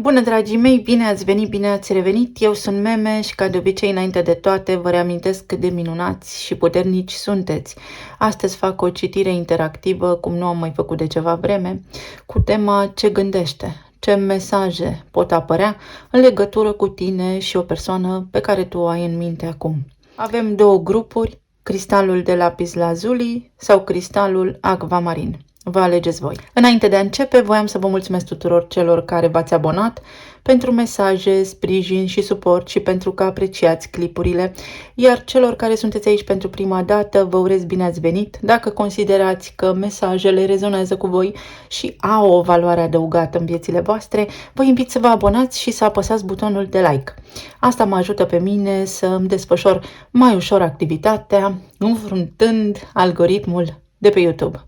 Bună, dragii mei! Bine ați venit, bine ați revenit! Eu sunt Meme și, ca de obicei, înainte de toate, vă reamintesc cât de minunați și puternici sunteți. Astăzi fac o citire interactivă, cum nu am mai făcut de ceva vreme, cu tema Ce gândește? Ce mesaje pot apărea în legătură cu tine și o persoană pe care tu o ai în minte acum. Avem două grupuri, cristalul de lapis lazuli sau cristalul acvamarin. Vă alegeți voi. Înainte de a începe, voiam să vă mulțumesc tuturor celor care v-ați abonat pentru mesaje, sprijin și suport și pentru că apreciați clipurile, iar celor care sunteți aici pentru prima dată, vă urez bine ați venit. Dacă considerați că mesajele rezonează cu voi și au o valoare adăugată în viețile voastre, vă invit să vă abonați și să apăsați butonul de like. Asta mă ajută pe mine să îmi desfășor mai ușor activitatea, înfruntând algoritmul de pe YouTube.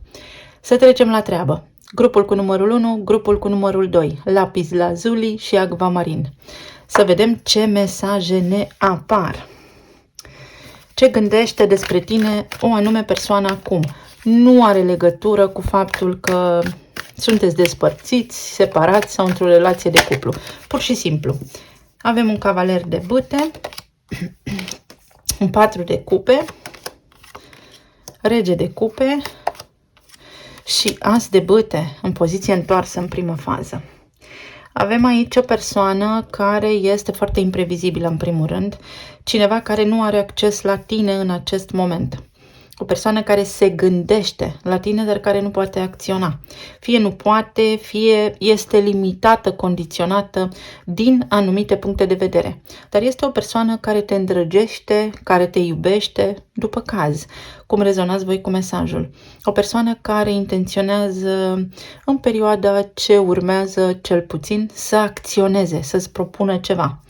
Să trecem la treabă. Grupul cu numărul 1, grupul cu numărul 2, lapis lazuli și acvamarin. Să vedem ce mesaje ne apar. Ce gândește despre tine o anume persoană acum? Nu are legătură cu faptul că sunteți despărțiți, separați sau într-o relație de cuplu. Pur și simplu. Avem un cavaler de bâte, un 4 de cupe, rege de cupe și as de bâte în poziție întoarsă în primă fază. Avem aici o persoană care este foarte imprevizibilă în primul rând, cineva care nu are acces la tine în acest moment. O persoană care se gândește la tine, dar care nu poate acționa. Fie nu poate, fie este limitată, condiționată din anumite puncte de vedere. Dar este o persoană care te îndrăgește, care te iubește, după caz. Cum rezonați voi cu mesajul? O persoană care intenționează în perioada ce urmează cel puțin să acționeze, să-ți propună ceva.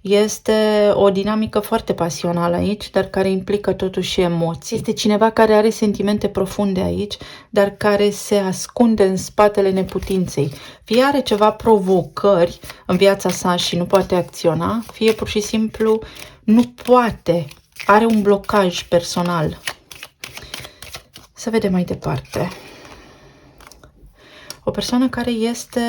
Este o dinamică foarte pasională aici, dar care implică totuși emoții. Este cineva care are sentimente profunde aici, dar care se ascunde în spatele neputinței. Fie are ceva provocări în viața sa și nu poate acționa, fie pur și simplu nu poate, are un blocaj personal. Să vedem mai departe. O persoană care este,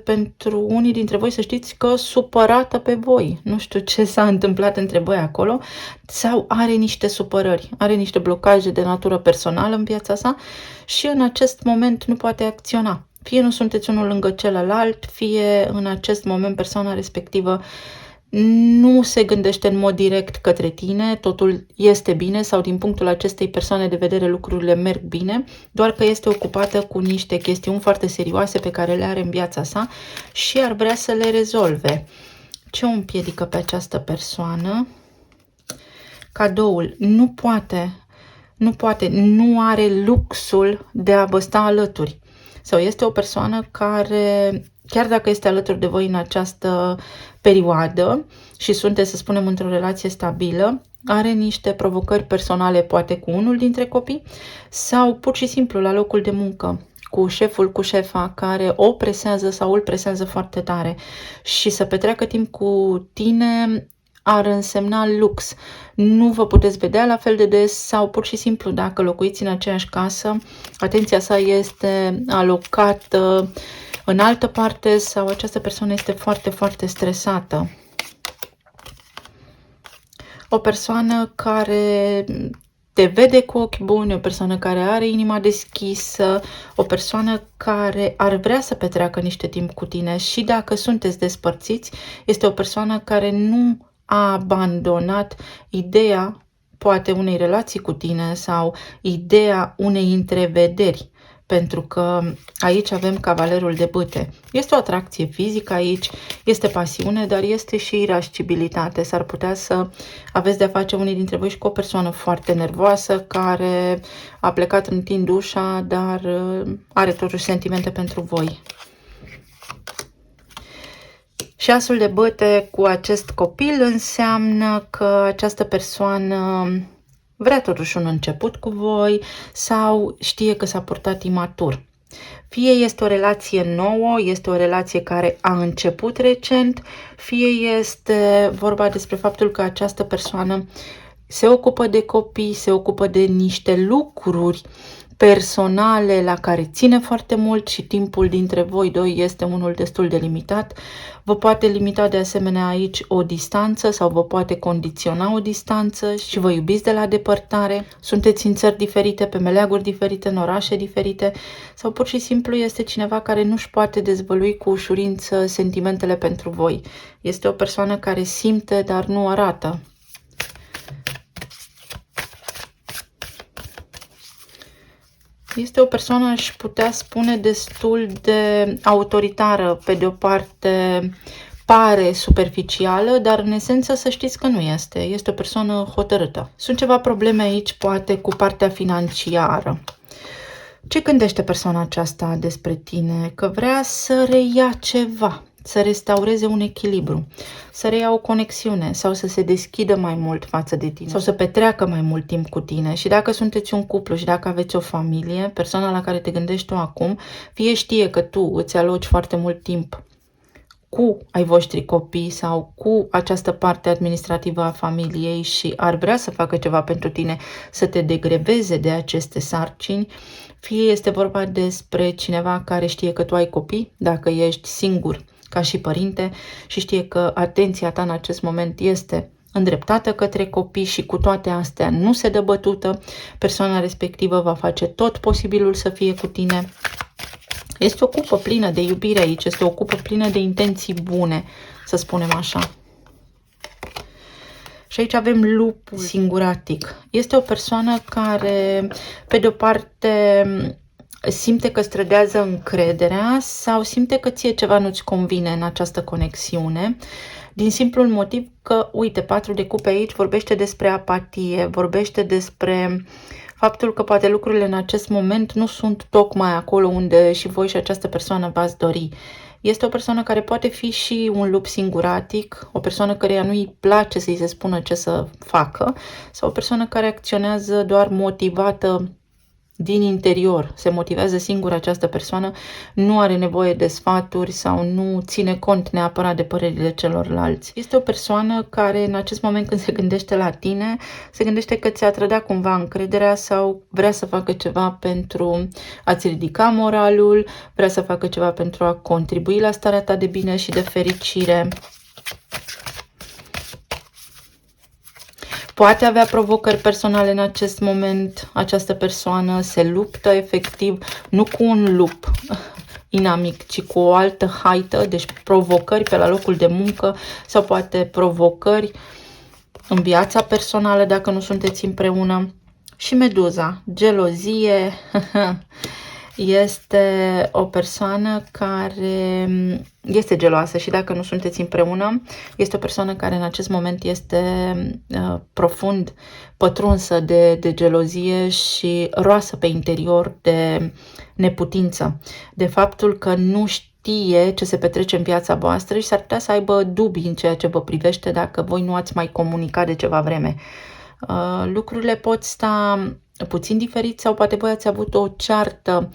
pentru unii dintre voi, să știți că supărată pe voi. Nu știu ce s-a întâmplat între voi acolo, sau are niște supărări, are niște blocaje de natură personală în viața sa și în acest moment nu poate acționa. Fie nu sunteți unul lângă celălalt, fie în acest moment persoana respectivă nu se gândește în mod direct către tine, totul este bine sau din punctul acestei persoane de vedere lucrurile merg bine, doar că este ocupată cu niște chestiuni foarte serioase pe care le are în viața sa și ar vrea să le rezolve. Ce o împiedică pe această persoană? Cadoul. Nu are luxul de a vă sta alături. Sau este o persoană care, chiar dacă este alături de voi în această perioadă și sunteți, să spunem, într-o relație stabilă, are niște provocări personale, poate cu unul dintre copii, sau pur și simplu la locul de muncă, cu șeful, cu șefa, care o presează sau îl presează foarte tare. Și să petreacă timp cu tine ar însemna lux. Nu vă puteți vedea la fel de des sau pur și simplu, dacă locuiți în aceeași casă, atenția sa este alocată în altă parte sau această persoană este foarte, foarte stresată. O persoană care te vede cu ochi buni, o persoană care are inima deschisă, o persoană care ar vrea să petreacă niște timp cu tine și dacă sunteți despărțiți, este o persoană care nu a abandonat ideea, poate, unei relații cu tine sau ideea unei întrevederi. Pentru că aici avem cavalerul de bâte. Este o atracție fizică aici, este pasiune, dar este și irascibilitate. S-ar putea să aveți de-a face unii dintre voi și cu o persoană foarte nervoasă care a plecat întind ușa, dar are totuși sentimente pentru voi. Și asul de bâte cu acest copil înseamnă că această persoană vrea totuși un început cu voi sau știe că s-a purtat imatur. Fie este o relație nouă, este o relație care a început recent, fie este vorba despre faptul că această persoană se ocupă de copii, se ocupă de niște lucruri personale la care ține foarte mult și timpul dintre voi doi este unul destul de limitat. Vă poate limita de asemenea aici o distanță sau vă poate condiționa o distanță și vă iubiți de la depărtare. Sunteți în țări diferite, pe meleaguri diferite, în orașe diferite sau pur și simplu este cineva care nu-și poate dezvălui cu ușurință sentimentele pentru voi. Este o persoană care simte, dar nu arată. Este o persoană, aș putea spune, destul de autoritară. Pe de o parte, pare superficială, dar în esență să știți că nu este. Este o persoană hotărâtă. Sunt ceva probleme aici, poate, cu partea financiară. Ce gândește persoana aceasta despre tine? Că vrea să reia ceva, să restaureze un echilibru, să reia o conexiune sau să se deschidă mai mult față de tine sau să petreacă mai mult timp cu tine. Și dacă sunteți un cuplu și dacă aveți o familie, persoana la care te gândești tu acum, fie știe că tu îți aloci foarte mult timp cu ai voștri copii sau cu această parte administrativă a familiei și ar vrea să facă ceva pentru tine, să te degreveze de aceste sarcini, fie este vorba despre cineva care știe că tu ai copii, dacă ești singur ca și părinte și știe că atenția ta în acest moment este îndreptată către copii și cu toate astea nu se dă bătută, persoana respectivă va face tot posibilul să fie cu tine. Este o cupă plină de iubire aici, este o cupă plină de intenții bune, să spunem așa. Și aici avem lupul singuratic. Este o persoană care, pe de-o parte, simte că îți trădează încrederea sau simte că ție ceva nu-ți convine în această conexiune, din simplul motiv că, uite, 4 de cupe aici vorbește despre apatie, vorbește despre faptul că poate lucrurile în acest moment nu sunt tocmai acolo unde și voi și această persoană v-ați dori. Este o persoană care poate fi și un lup singuratic, o persoană căreia nu-i place să-i se spună ce să facă, sau o persoană care acționează doar motivată din interior, se motivează singură această persoană, nu are nevoie de sfaturi sau nu ține cont neapărat de părerile celorlalți. Este o persoană care în acest moment când se gândește la tine, se gândește că ți-a trădat cumva încrederea sau vrea să facă ceva pentru a-ți ridica moralul, vrea să facă ceva pentru a contribui la starea ta de bine și de fericire. Poate avea provocări personale în acest moment, această persoană se luptă efectiv, nu cu un lup inamic, ci cu o altă haită, deci provocări pe la locul de muncă sau poate provocări în viața personală dacă nu sunteți împreună. Și Meduza, gelozie, este o persoană care este geloasă și dacă nu sunteți împreună, este o persoană care în acest moment este profund pătrunsă de gelozie și roasă pe interior de neputință, de faptul că nu știe ce se petrece în viața voastră și s-ar putea să aibă dubii în ceea ce vă privește dacă voi nu ați mai comunicat de ceva vreme. Lucrurile pot sta puțin diferit sau poate voi ați avut o ceartă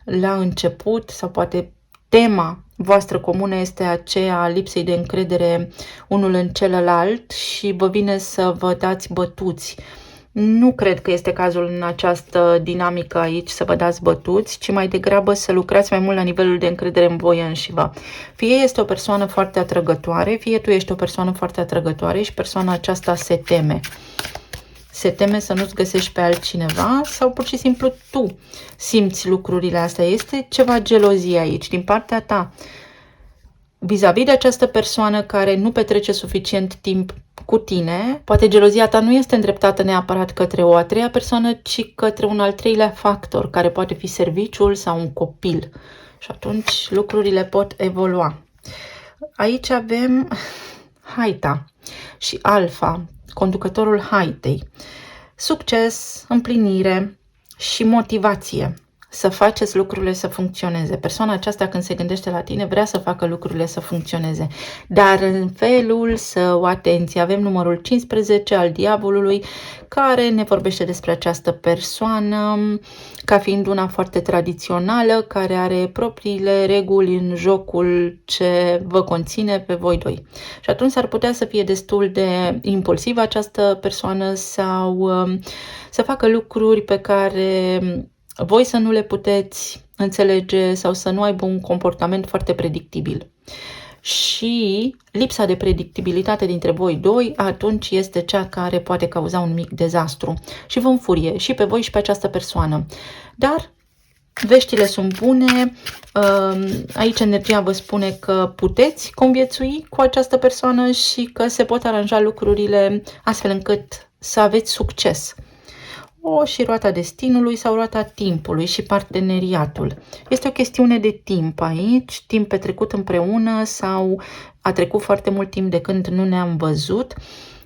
la început sau poate tema voastră comună este aceea a lipsei de încredere unul în celălalt și vă vine să vă dați bătuți. Nu cred că este cazul în această dinamică aici să vă dați bătuți, ci mai degrabă să lucrați mai mult la nivelul de încredere în voi înșivă. Fie este o persoană foarte atrăgătoare, fie tu ești o persoană foarte atrăgătoare și persoana aceasta se teme. Se teme să nu-ți găsești pe altcineva sau pur și simplu tu simți lucrurile astea. Este ceva gelozie aici din partea ta vis-a-vis de această persoană care nu petrece suficient timp cu tine. Poate gelozia ta nu este îndreptată neapărat către o a treia persoană, ci către un al treilea factor, care poate fi serviciul sau un copil. Și atunci lucrurile pot evolua. Aici avem haita și alfa, conducătorul haitei. Succes, împlinire și motivație să faceți lucrurile să funcționeze. Persoana aceasta când se gândește la tine vrea să facă lucrurile să funcționeze. Dar în felul său, atenție, avem numărul 15 al diavolului care ne vorbește despre această persoană ca fiind una foarte tradițională, care are propriile reguli în jocul ce vă conține pe voi doi. Și atunci s-ar putea să fie destul de impulsivă această persoană sau să facă lucruri pe care voi să nu le puteți înțelege sau să nu aibă un comportament foarte predictibil. Și lipsa de predictibilitate dintre voi doi atunci este cea care poate cauza un mic dezastru și vă înfurie și pe voi și pe această persoană. Dar veștile sunt bune, aici energia vă spune că puteți conviețui cu această persoană și că se pot aranja lucrurile astfel încât să aveți succes. Și roata destinului sau roata timpului și parteneriatul. Este o chestiune de timp aici, timp petrecut împreună sau a trecut foarte mult timp de când nu ne-am văzut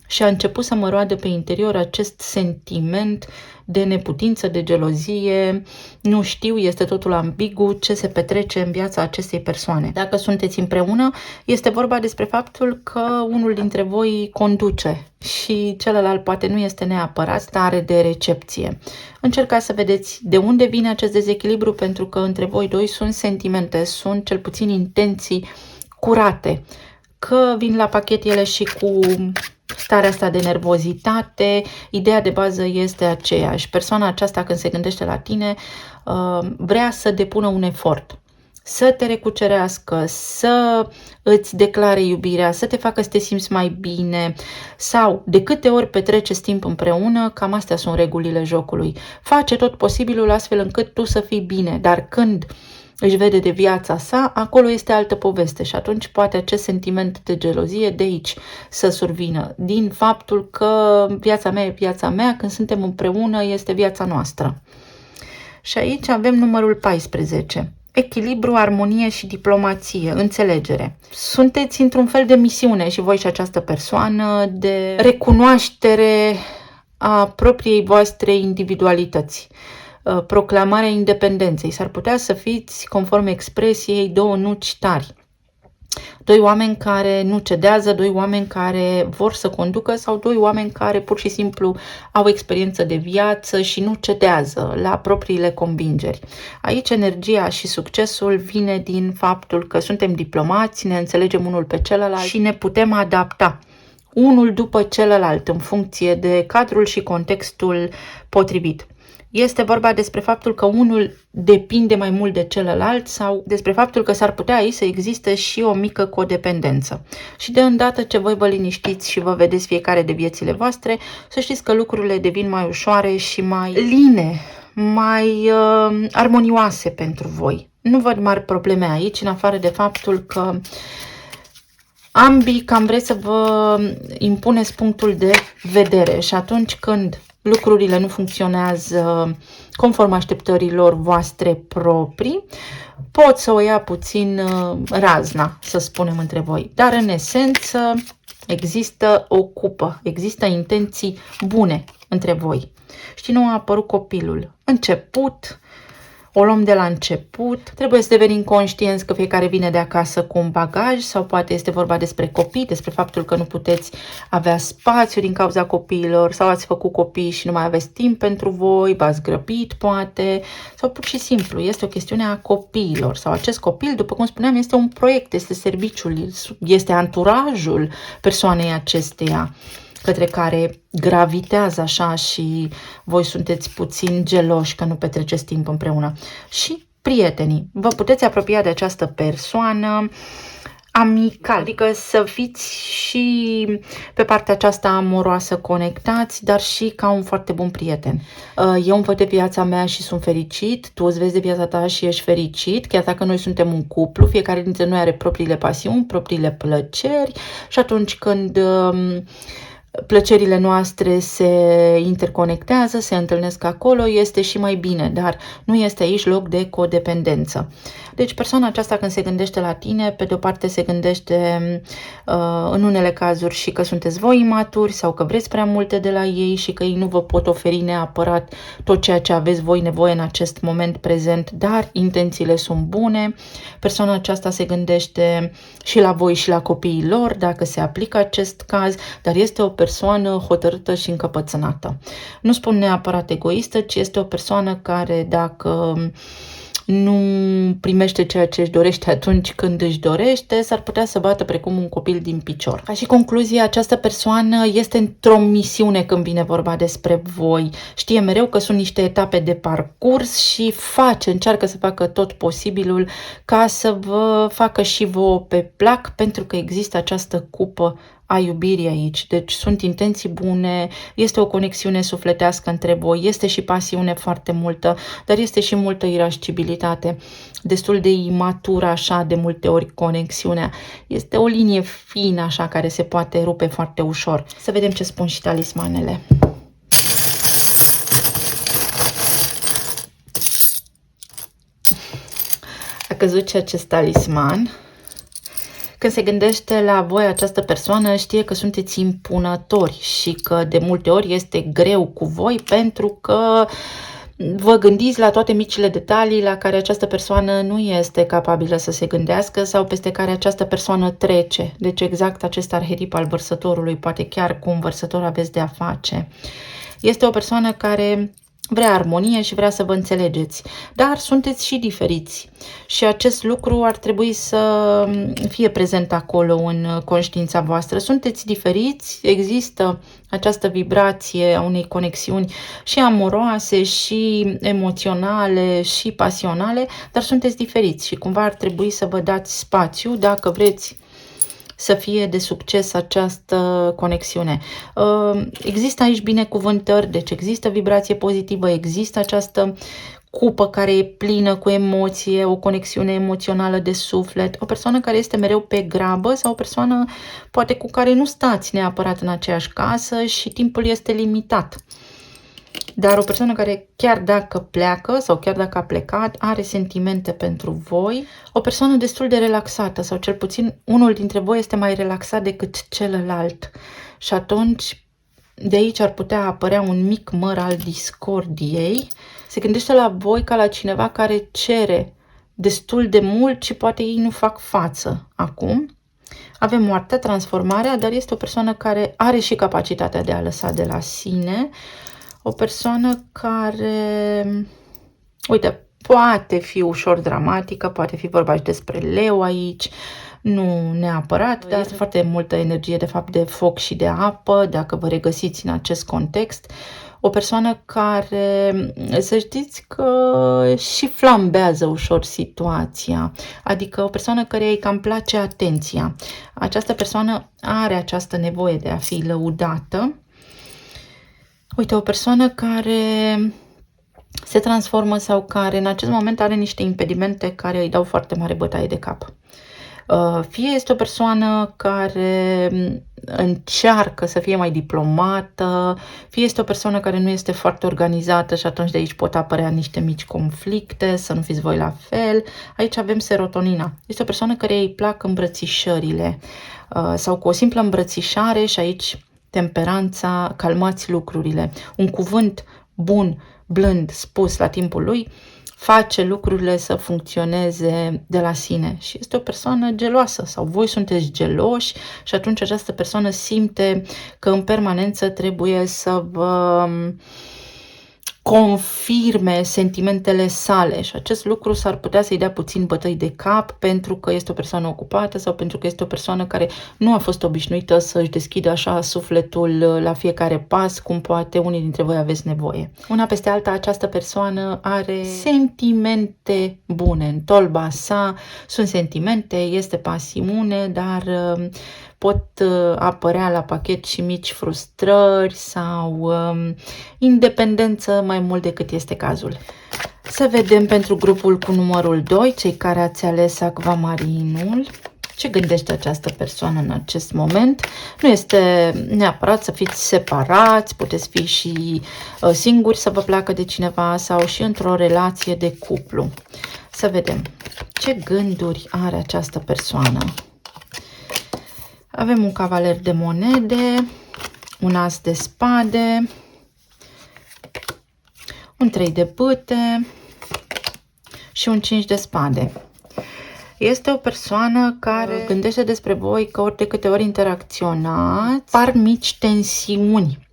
și a început să mă roadă pe interior acest sentiment de neputință, de gelozie, nu știu, este totul ambigu ce se petrece în viața acestei persoane. Dacă sunteți împreună, este vorba despre faptul că unul dintre voi conduce și celălalt poate nu este neapărat stare de recepție. Încercați să vedeți de unde vine acest dezechilibru, pentru că între voi doi sunt sentimente, sunt cel puțin intenții curate, că vin la pachet ele și cu starea asta de nervozitate. Ideea de bază este aceeași. Persoana aceasta, când se gândește la tine, vrea să depună un efort, să te recucerească, să îți declare iubirea, să te facă să te simți mai bine sau de câte ori petreceți timp împreună, cam astea sunt regulile jocului. Face tot posibilul astfel încât tu să fii bine, dar când își vede de viața sa, acolo este altă poveste și atunci poate acest sentiment de gelozie de aici să survină, din faptul că viața mea e viața mea, când suntem împreună este viața noastră. Și aici avem numărul 14. Echilibru, armonie și diplomație, înțelegere. Sunteți într-un fel de misiune și voi și această persoană de recunoaștere a propriei voastre individualități. Proclamarea independenței. S-ar putea să fiți, conform expresiei, două nuci tari. Doi oameni care nu cedează, doi oameni care vor să conducă sau doi oameni care pur și simplu au experiență de viață și nu cedează la propriile convingeri. Aici energia și succesul vine din faptul că suntem diplomați, ne înțelegem unul pe celălalt și ne putem adapta unul după celălalt în funcție de cadrul și contextul potrivit. Este vorba despre faptul că unul depinde mai mult de celălalt sau despre faptul că s-ar putea aici să existe și o mică codependență. Și de îndată ce voi vă liniștiți și vă vedeți fiecare de viețile voastre, să știți că lucrurile devin mai ușoare și mai line, mai armonioase pentru voi. Nu văd mari probleme aici, în afară de faptul că ambii cam vreți să vă impuneți punctul de vedere și atunci când lucrurile nu funcționează conform așteptărilor voastre proprii, pot să o ia puțin razna, să spunem, între voi. Dar în esență există o cupă, există intenții bune între voi. Și nu a apărut copilul. Început, o luăm de la început, trebuie să devenim conștienți că fiecare vine de acasă cu un bagaj sau poate este vorba despre copii, despre faptul că nu puteți avea spațiu din cauza copiilor sau ați făcut copii și nu mai aveți timp pentru voi, v-ați grăbit poate sau pur și simplu este o chestiune a copiilor sau acest copil, după cum spuneam, este un proiect, este serviciul, este anturajul persoanei acesteia către care gravitează așa și voi sunteți puțin geloși că nu petreceți timp împreună. Și prietenii, vă puteți apropia de această persoană amical, adică să fiți și pe partea aceasta amoroasă conectați, dar și ca un foarte bun prieten. Eu îmi văd de viața mea și sunt fericit, tu îți vezi de viața ta și ești fericit, chiar dacă noi suntem un cuplu, fiecare dintre noi are propriile pasiuni, propriile plăceri și atunci când plăcerile noastre se interconectează, se întâlnesc acolo, este și mai bine, dar nu este aici loc de codependență. Deci persoana aceasta când se gândește la tine, pe de o parte se gândește în unele cazuri și că sunteți voi imaturi sau că vreți prea multe de la ei și că ei nu vă pot oferi neapărat tot ceea ce aveți voi nevoie în acest moment prezent, dar intențiile sunt bune. Persoana aceasta se gândește și la voi și la copiii lor, dacă se aplică acest caz, dar este o persoană hotărâtă și încăpățânată. Nu spun neapărat egoistă, ci este o persoană care dacă nu primește ceea ce își dorește atunci când își dorește, s-ar putea să bată precum un copil din picior. Ca și concluzie, această persoană este într-o misiune când vine vorba despre voi. Știe mereu că sunt niște etape de parcurs și încearcă să facă tot posibilul ca să vă facă și vouă pe plac, pentru că există această cupă a iubirii aici. Deci sunt intenții bune, este o conexiune sufletească între voi, este și pasiune foarte multă, dar este și multă irascibilitate, destul de imatură așa de multe ori conexiunea. Este o linie fină așa care se poate rupe foarte ușor. Să vedem ce spun și talismanele. A căzut și acest talisman. Când se gândește la voi această persoană, știe că sunteți impunători și că de multe ori este greu cu voi pentru că vă gândiți la toate micile detalii la care această persoană nu este capabilă să se gândească sau peste care această persoană trece. Deci exact acest arhetip al vărsătorului, poate chiar cu un vărsător aveți de a face. Este o persoană care vrea armonie și vrea să vă înțelegeți, dar sunteți și diferiți și acest lucru ar trebui să fie prezent acolo în conștiința voastră. Sunteți diferiți, există această vibrație a unei conexiuni și amoroase, și emoționale, și pasionale, dar sunteți diferiți și cumva ar trebui să vă dați spațiu dacă vreți să fie de succes această conexiune. Există aici binecuvântări, deci există vibrație pozitivă, există această cupă care e plină cu emoție, o conexiune emoțională de suflet, o persoană care este mereu pe grabă sau o persoană poate cu care nu stați neapărat în aceeași casă și timpul este limitat. Dar o persoană care chiar dacă pleacă sau chiar dacă a plecat, are sentimente pentru voi. O persoană destul de relaxată sau cel puțin unul dintre voi este mai relaxat decât celălalt. Și atunci de aici ar putea apărea un mic măr al discordiei. Se gândește la voi ca la cineva care cere destul de mult și poate ei nu fac față acum. Avem moartea, transformarea, dar este o persoană care are și capacitatea de a lăsa de la sine. O persoană care, uite, poate fi ușor dramatică, poate fi vorba și despre leu aici, nu neapărat, dar este foarte multă energie de fapt de foc și de apă, dacă vă regăsiți în acest context. O persoană care, să știți că și flambează ușor situația, adică o persoană care îi cam place atenția. Această persoană are această nevoie de a fi lăudată. Uite, o persoană care se transformă sau care în acest moment are niște impedimente care îi dau foarte mare bătaie de cap. Fie este o persoană care încearcă să fie mai diplomată, fie este o persoană care nu este foarte organizată și atunci de aici pot apărea niște mici conflicte, să nu fiți voi la fel. Aici avem serotonina. Este o persoană care îi plac îmbrățișările sau cu o simplă îmbrățișare și aici temperanța, calmați lucrurile. Un cuvânt bun, blând, spus la timpul lui, face lucrurile să funcționeze de la sine și este o persoană geloasă sau voi sunteți geloși și atunci această persoană simte că în permanență trebuie să vă confirme sentimentele sale și acest lucru s-ar putea să-i dea puțin bătăi de cap pentru că este o persoană ocupată sau pentru că este o persoană care nu a fost obișnuită să-și deschidă așa sufletul la fiecare pas, cum poate unii dintre voi aveți nevoie. Una peste alta, această persoană are sentimente bune în tolba sa, sunt sentimente, este pasiune, dar pot apărea la pachet și mici frustrări sau independență mai mult decât este cazul. Să vedem pentru grupul cu numărul 2, cei care ați ales acvamarinul. Ce gândește această persoană în acest moment? Nu este neapărat să fiți separați, puteți fi și singuri să vă placă de cineva sau și într-o relație de cuplu. Să vedem ce gânduri are această persoană. Avem un cavaler de monede, un as de spade, un 3 de bâte și un 5 de spade. Este o persoană care gândește despre voi că ori de câte ori interacționați, par mici tensiuni.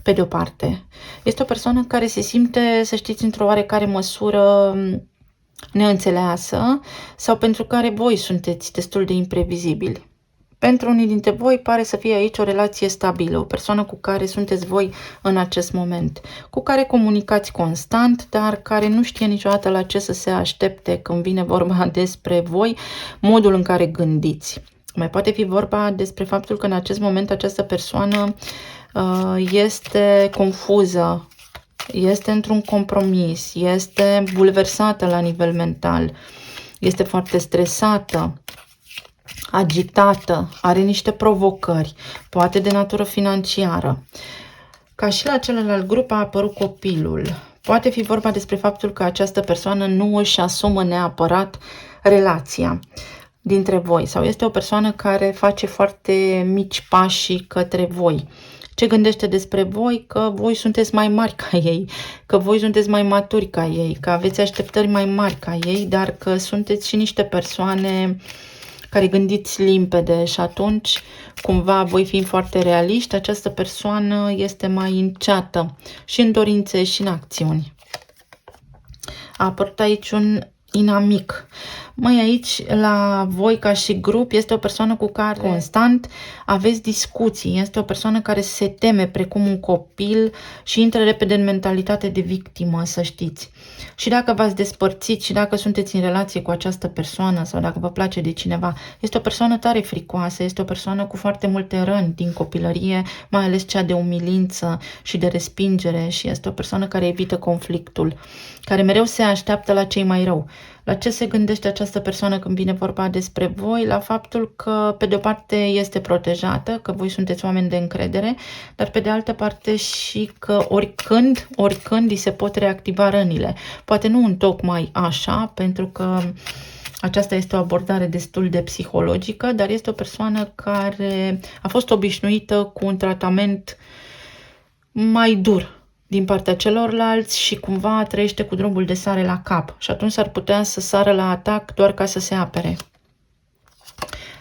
Pe de o parte, este o persoană care se simte, să știți, într-o oarecare măsură neînțeleasă sau pentru care voi sunteți destul de imprevizibili. Pentru unii dintre voi pare să fie aici o relație stabilă, o persoană cu care sunteți voi în acest moment, cu care comunicați constant, dar care nu știe niciodată la ce să se aștepte când vine vorba despre voi, modul în care gândiți. Mai poate fi vorba despre faptul că în acest moment această persoană este confuză, este într-un compromis, este bulversată la nivel mental, este foarte stresată, agitată, are niște provocări, poate de natură financiară. Ca și la celălalt grup a apărut copilul. Poate fi vorba despre faptul că această persoană nu își asumă neapărat relația dintre voi sau este o persoană care face foarte mici pași către voi. Ce gândește despre voi? Că voi sunteți mai mari ca ei, că voi sunteți mai maturi ca ei, că aveți așteptări mai mari ca ei, dar că sunteți și niște persoane care gândiți limpede și atunci, cumva, voi fiind foarte realiști, această persoană este mai înceată și în dorințe și în acțiuni. A apărut aici un inamic. Mai aici, la voi ca și grup, este o persoană cu care constant aveți discuții. Este o persoană care se teme precum un copil și intră repede în mentalitate de victimă, să știți. Și dacă v-ați despărțit și dacă sunteți în relație cu această persoană sau dacă vă place de cineva, este o persoană tare fricoasă, este o persoană cu foarte multe răni din copilărie, mai ales cea de umilință și de respingere și este o persoană care evită conflictul, care mereu se așteaptă la cei mai rău. La ce se gândește această persoană când vine vorba despre voi? La faptul că, pe de o parte, este protejată, că voi sunteți oameni de încredere, dar pe de altă parte și că oricând îi se pot reactiva rănile. Poate nu întocmai așa, pentru că aceasta este o abordare destul de psihologică, dar este o persoană care a fost obișnuită cu un tratament mai dur din partea celorlalți și cumva trăiește cu drumul de sare la cap și atunci s-ar putea să sară la atac doar ca să se apere.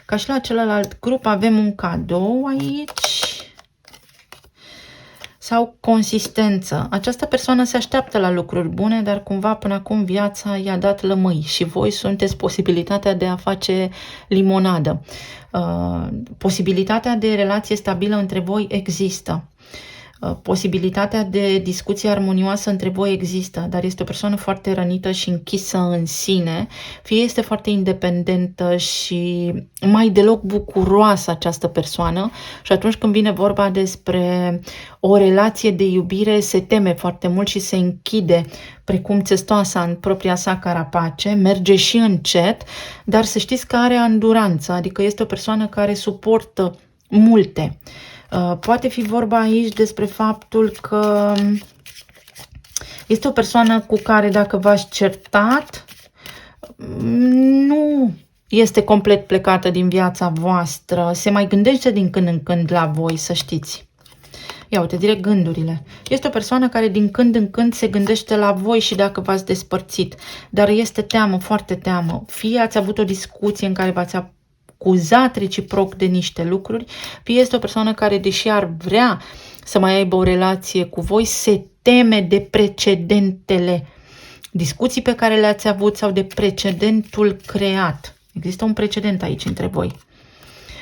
Ca și la celălalt grup avem un cadou aici sau consistență. Această persoană se așteaptă la lucruri bune, dar cumva până acum viața i-a dat lămâi și voi sunteți posibilitatea de a face limonadă. Posibilitatea de relație stabilă între voi există. Posibilitatea de discuție armonioasă între voi există, dar este o persoană foarte rănită și închisă în sine, fie este foarte independentă și mai deloc bucuroasă această persoană și atunci când vine vorba despre o relație de iubire se teme foarte mult și se închide precum țestoasa în propria sa carapace, merge și încet, dar să știți că are anduranță, adică este o persoană care suportă multe. Poate fi vorba aici despre faptul că este o persoană cu care dacă v-ați certat, nu este complet plecată din viața voastră, se mai gândește din când în când la voi, să știți. Ia uite, direct gândurile. Este o persoană care din când în când se gândește la voi și dacă v-ați despărțit, dar este teamă, foarte teamă. Fie ați avut o discuție în care v-ați acuzat reciproc de niște lucruri, fie este o persoană care, deși ar vrea să mai aibă o relație cu voi, se teme de precedentele discuții pe care le-ați avut sau de precedentul creat. Există un precedent aici între voi.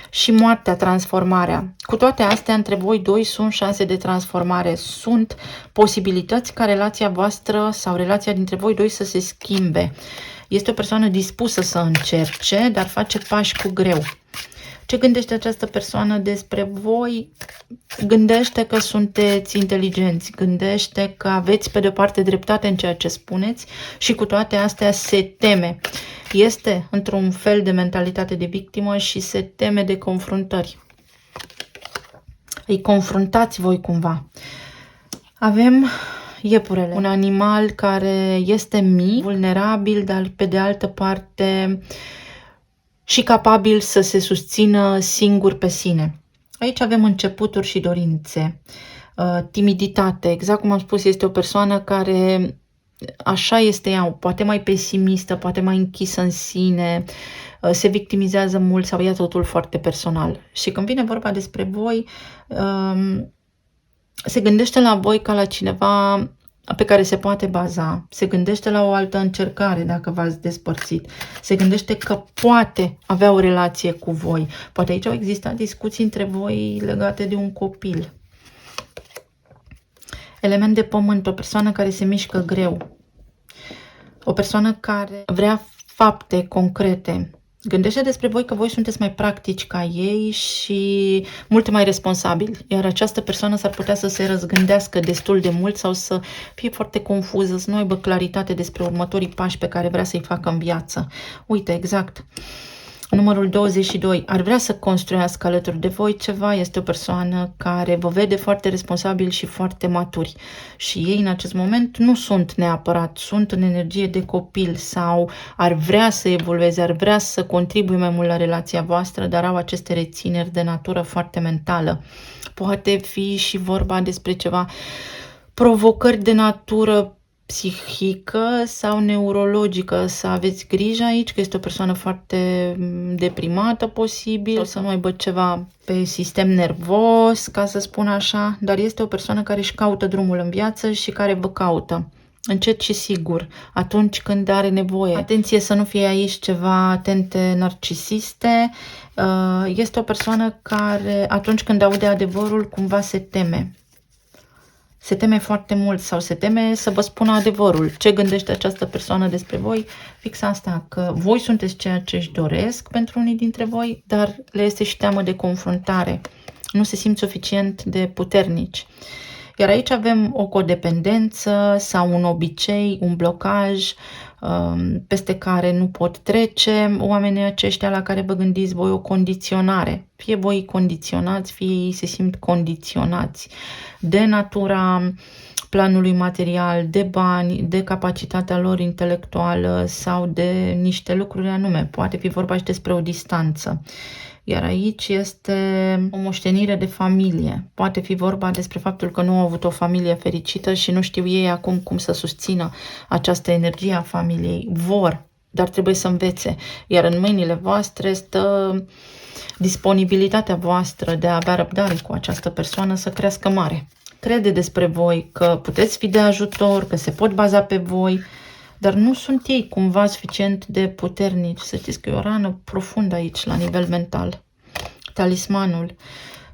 Și moartea, transformarea. Cu toate astea, între voi doi sunt șanse de transformare. Sunt posibilități ca relația voastră sau relația dintre voi doi să se schimbe. Este o persoană dispusă să încerce, dar face pași cu greu. Ce gândește această persoană despre voi? Gândește că sunteți inteligenți, gândește că aveți pe de-o parte dreptate în ceea ce spuneți și cu toate astea se teme. Este într-un fel de mentalitate de victimă și se teme de confruntări. Îi confruntați voi cumva. Avem iepurele, un animal care este mic, vulnerabil, dar pe de altă parte și capabil să se susțină singur pe sine. Aici avem începuturi și dorințe, timiditate. Exact cum am spus, este o persoană care așa este ea, poate mai pesimistă, poate mai închisă în sine, se victimizează mult sau ia totul foarte personal. Și când vine vorba despre voi, se gândește la voi ca la cineva pe care se poate baza, se gândește la o altă încercare dacă v-ați despărțit, se gândește că poate avea o relație cu voi. Poate aici au existat discuții între voi legate de un copil. Element de pământ, o persoană care se mișcă greu, o persoană care vrea fapte concrete. Gândește despre voi că voi sunteți mai practici ca ei și mult mai responsabili, iar această persoană s-ar putea să se răzgândească destul de mult sau să fie foarte confuză, să nu aibă claritate despre următorii pași pe care vrea să-i facă în viață. Uite, exact. Numărul 22. Ar vrea să construiască alături de voi ceva. Este o persoană care vă vede foarte responsabil și foarte maturi. Și ei în acest moment nu sunt neapărat, sunt în energie de copil sau ar vrea să evolueze, ar vrea să contribuie mai mult la relația voastră, dar au aceste rețineri de natură foarte mentală. Poate fi și vorba despre ceva provocări de natură psihică sau neurologică, să aveți grijă aici, că este o persoană foarte deprimată posibil, să nu aibă ceva pe sistem nervos, ca să spun așa, dar este o persoană care își caută drumul în viață și care vă caută. Încet și sigur, atunci când are nevoie. Atenție să nu fie aici ceva tente narcisiste. Este o persoană care atunci când aude adevărul cumva se teme. Se teme foarte mult sau se teme să vă spună adevărul. Ce gândește această persoană despre voi? Fix asta, că voi sunteți ceea ce își doresc pentru unii dintre voi, dar le este și teamă de confruntare. Nu se simt suficient de puternici. Iar aici avem o codependență sau un obicei, un blocaj peste care nu pot trece oamenii aceștia la care vă gândiți voi, o condiționare. Fie voi condiționați, fie ei se simt condiționați de natura planului material, de bani, de capacitatea lor intelectuală sau de niște lucruri anume. Poate fi vorba și despre o distanță. Iar aici este o moștenire de familie. Poate fi vorba despre faptul că nu au avut o familie fericită și nu știu ei acum cum să susțină această energie a familiei. Vor, dar trebuie să învețe. Iar în mâinile voastre stă disponibilitatea voastră de a avea răbdare cu această persoană să crească mare. Crede despre voi că puteți fi de ajutor, că se pot baza pe voi, dar nu sunt ei cumva suficient de puternici. Să știți că e o rană profundă aici, la nivel mental. Talismanul.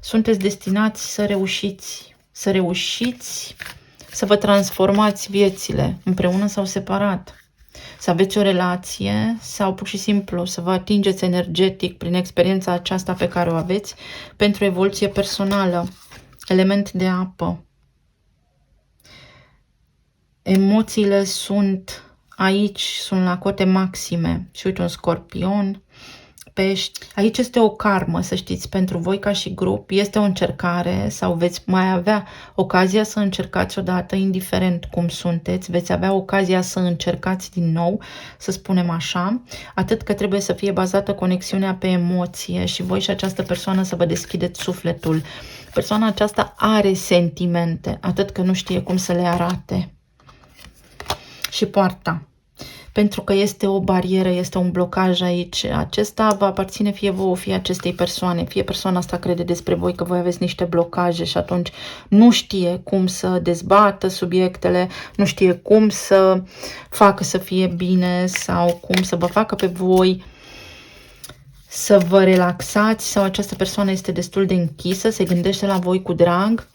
Sunteți destinați să reușiți. Să reușiți să vă transformați viețile, împreună sau separat. Să aveți o relație sau pur și simplu să vă atingeți energetic prin experiența aceasta pe care o aveți pentru evoluție personală. Element de apă. Emoțiile sunt aici, sunt la cote maxime. Și uite un scorpion, pești. Aici este o karmă, să știți, pentru voi ca și grup. Este o încercare sau veți mai avea ocazia să încercați odată, indiferent cum sunteți. Veți avea ocazia să încercați din nou, să spunem așa. Atât că trebuie să fie bazată conexiunea pe emoție și voi și această persoană să vă deschideți sufletul. Persoana aceasta are sentimente, atât că nu știe cum să le arate. Și poarta. Pentru că este o barieră, este un blocaj aici. Acesta va aparține fie vouă, fie acestei persoane. Fie persoana asta crede despre voi că voi aveți niște blocaje și atunci nu știe cum să dezbată subiectele, nu știe cum să facă să fie bine sau cum să vă facă pe voi să vă relaxați, sau această persoană este destul de închisă, se gândește la voi cu drag,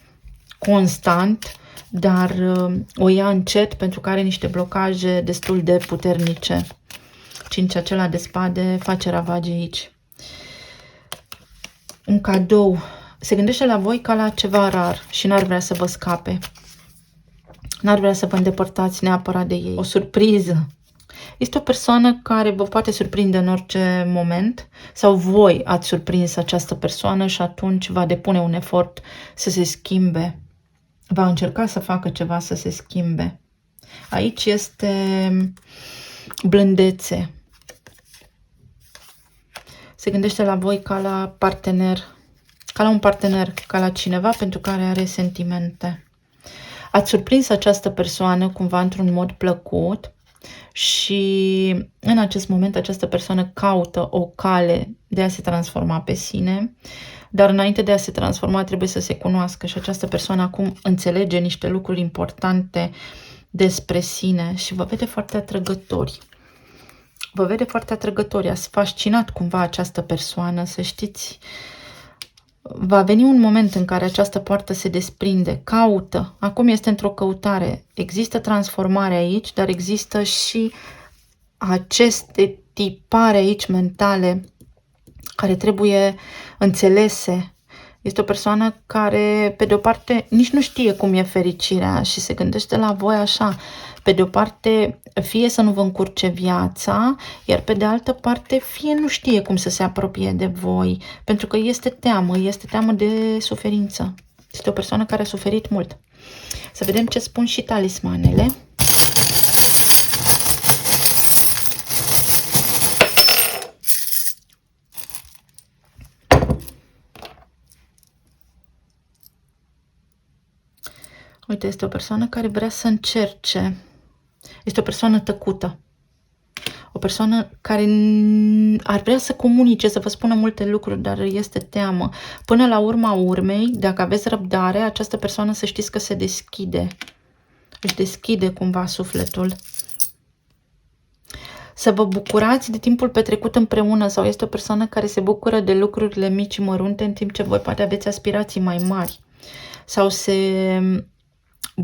constant, dar o ia încet pentru că are niște blocaje destul de puternice. 5 acela de spade face ravagii aici. Un cadou. Se gândește la voi ca la ceva rar și n-ar vrea să vă scape. N-ar vrea să vă îndepărtați neapărat de ei. O surpriză. Este o persoană care vă poate surprinde în orice moment sau voi ați surprins această persoană și atunci va depune un efort să se schimbe. Va încerca să facă ceva să se schimbe. Aici este blândețe. Se gândește la voi ca la partener, ca la un partener, ca la cineva pentru care are sentimente. Ați surprins această persoană cumva într-un mod plăcut și în acest moment această persoană caută o cale de a se transforma pe sine, dar înainte de a se transforma trebuie să se cunoască și această persoană acum înțelege niște lucruri importante despre sine și vă vede foarte atrăgători. Vă vede foarte atrăgători, ați fascinat cumva această persoană, să știți. Va veni un moment în care această poartă se desprinde, caută, acum este într-o căutare. Există transformare aici, dar există și aceste tipare aici mentale care trebuie înțelese. Este o persoană care, pe de o parte, nici nu știe cum e fericirea și se gândește la voi așa. Pe de o parte, fie să nu vă încurce viața, iar pe de altă parte, fie nu știe cum să se apropie de voi, pentru că este teamă de suferință. Este o persoană care a suferit mult. Să vedem ce spun și talismanele. Uite, este o persoană care vrea să încerce. Este o persoană tăcută. O persoană care ar vrea să comunice, să vă spună multe lucruri, dar este teamă. Până la urma urmei, dacă aveți răbdare, această persoană să știți că se deschide. Își deschide cumva sufletul. Să vă bucurați de timpul petrecut împreună sau este o persoană care se bucură de lucrurile mici și mărunte în timp ce voi poate aveți aspirații mai mari. Sau se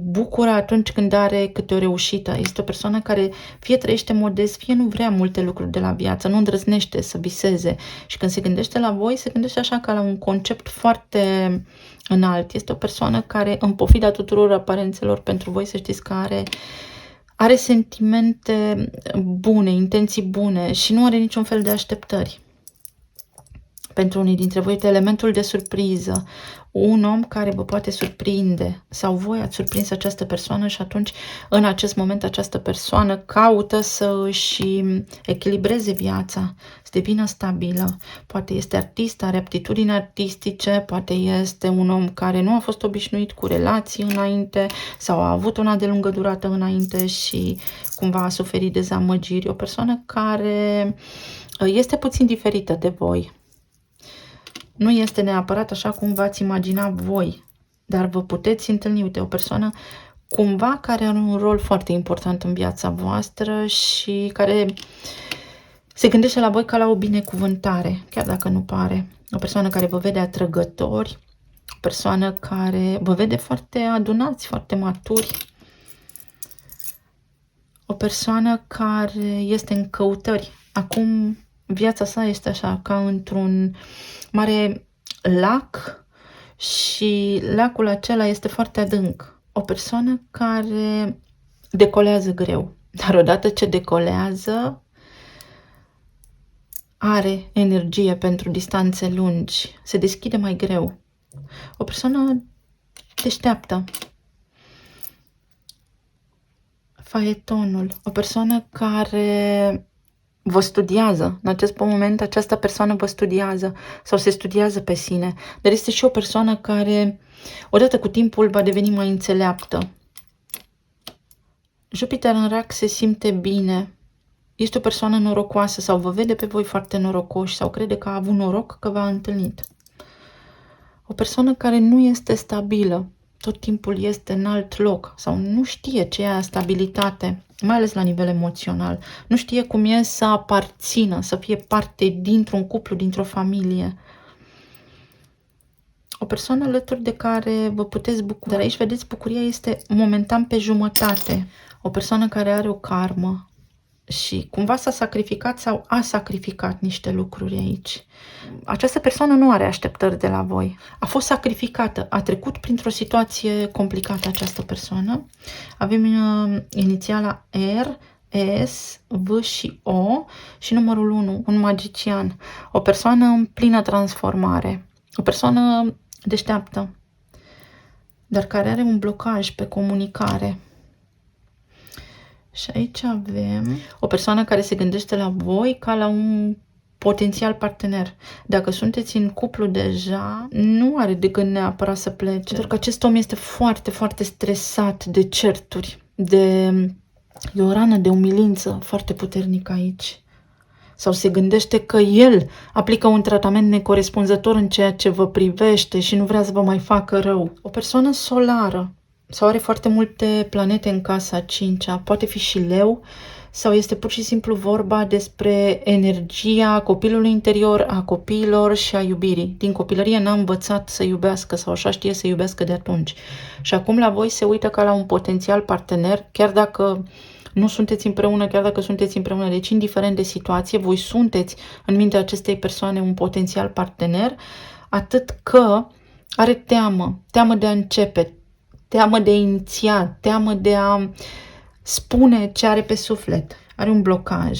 bucură atunci când are câte o reușită. Este o persoană care fie trăiește modest, fie nu vrea multe lucruri de la viață, nu îndrăznește să viseze. Și când se gândește la voi, se gândește așa ca la un concept foarte înalt. Este o persoană care, în pofida tuturor aparențelor pentru voi, să știți că are sentimente bune, intenții bune și nu are niciun fel de așteptări. Pentru unii dintre voi, elementul de surpriză, un om care vă poate surprinde sau voi ați surprins această persoană și atunci, în acest moment, această persoană caută să își echilibreze viața, să devină stabilă. Poate este artist, are aptitudini artistice, poate este un om care nu a fost obișnuit cu relații înainte sau a avut una de lungă durată înainte și cumva a suferit dezamăgiri. O persoană care este puțin diferită de voi. Nu este neapărat așa cum v-ați imagina voi, dar vă puteți întâlni. Uite, o persoană cumva care are un rol foarte important în viața voastră și care se gândește la voi ca la o binecuvântare, chiar dacă nu pare. O persoană care vă vede atrăgători, o persoană care vă vede foarte adunați, foarte maturi. O persoană care este în căutări. Acum viața sa este așa, ca într-un mare lac și lacul acela este foarte adânc. O persoană care decolează greu, dar odată ce decolează, are energie pentru distanțe lungi, se deschide mai greu. O persoană deșteaptă. Faetonul, o persoană care vă studiază. În acest moment, această persoană vă studiază sau se studiază pe sine. Dar este și o persoană care, odată cu timpul, va deveni mai înțeleaptă. Jupiter în rac se simte bine. Este o persoană norocoasă sau vă vede pe voi foarte norocoși sau crede că a avut noroc că v-a întâlnit. O persoană care nu este stabilă, tot timpul este în alt loc sau nu știe ce e stabilitate, mai ales la nivel emoțional. Nu știe cum e să aparțină, să fie parte dintr-un cuplu, dintr-o familie. O persoană alături de care vă puteți bucura. Dar aici, vedeți, bucuria este momentan pe jumătate. O persoană care are o karmă și cumva s-a sacrificat sau a sacrificat niște lucruri aici. Această persoană nu are așteptări de la voi. A fost sacrificată, a trecut printr-o situație complicată această persoană. Avem inițiala R, S, V și O și numărul 1, un magician. O persoană în plină transformare. O persoană deșteaptă, dar care are un blocaj pe comunicare. Și aici avem o persoană care se gândește la voi ca la un potențial partener. Dacă sunteți în cuplu deja, nu are de gând neapărat să plece. Pentru că acest om este foarte, foarte stresat de certuri, de o rană de umilință foarte puternică aici. Sau se gândește că el aplică un tratament necorespunzător în ceea ce vă privește și nu vrea să vă mai facă rău. O persoană solară sau are foarte multe planete în casa 5-a, poate fi și leu, sau este pur și simplu vorba despre energia copilului interior, a copiilor și a iubirii. Din copilărie n-a învățat să iubească sau așa știe să iubească de atunci. Și acum la voi se uită ca la un potențial partener, chiar dacă nu sunteți împreună, chiar dacă sunteți împreună, deci indiferent de situație, voi sunteți în mintea acestei persoane un potențial partener, atât că are teamă de a începe, teamă de a iniția, teamă de a spune ce are pe suflet. Are un blocaj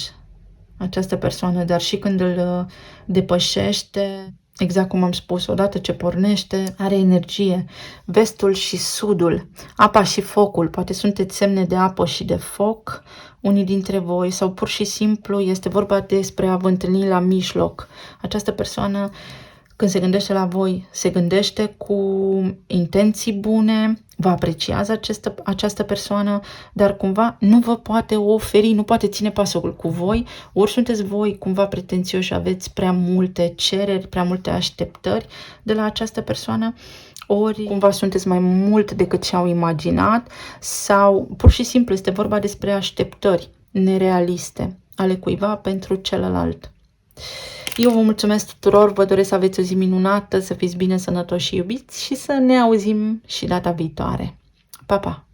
această persoană, dar și când îl depășește, exact cum am spus, odată ce pornește, are energie. Vestul și sudul, apa și focul, poate sunteți semne de apă și de foc, unii dintre voi, sau pur și simplu este vorba despre a vă întâlni la mijloc. Această persoană, când se gândește la voi, se gândește cu intenții bune, vă apreciază această persoană, dar cumva nu vă poate oferi, nu poate ține pasul cu voi, ori sunteți voi cumva pretențioși, aveți prea multe cereri, prea multe așteptări de la această persoană, ori cumva sunteți mai mult decât și-au imaginat, sau pur și simplu este vorba despre așteptări nerealiste ale cuiva pentru celălalt. Eu vă mulțumesc tuturor, vă doresc să aveți o zi minunată, să fiți bine, sănătoși și iubiți și să ne auzim și data viitoare. Pa, pa!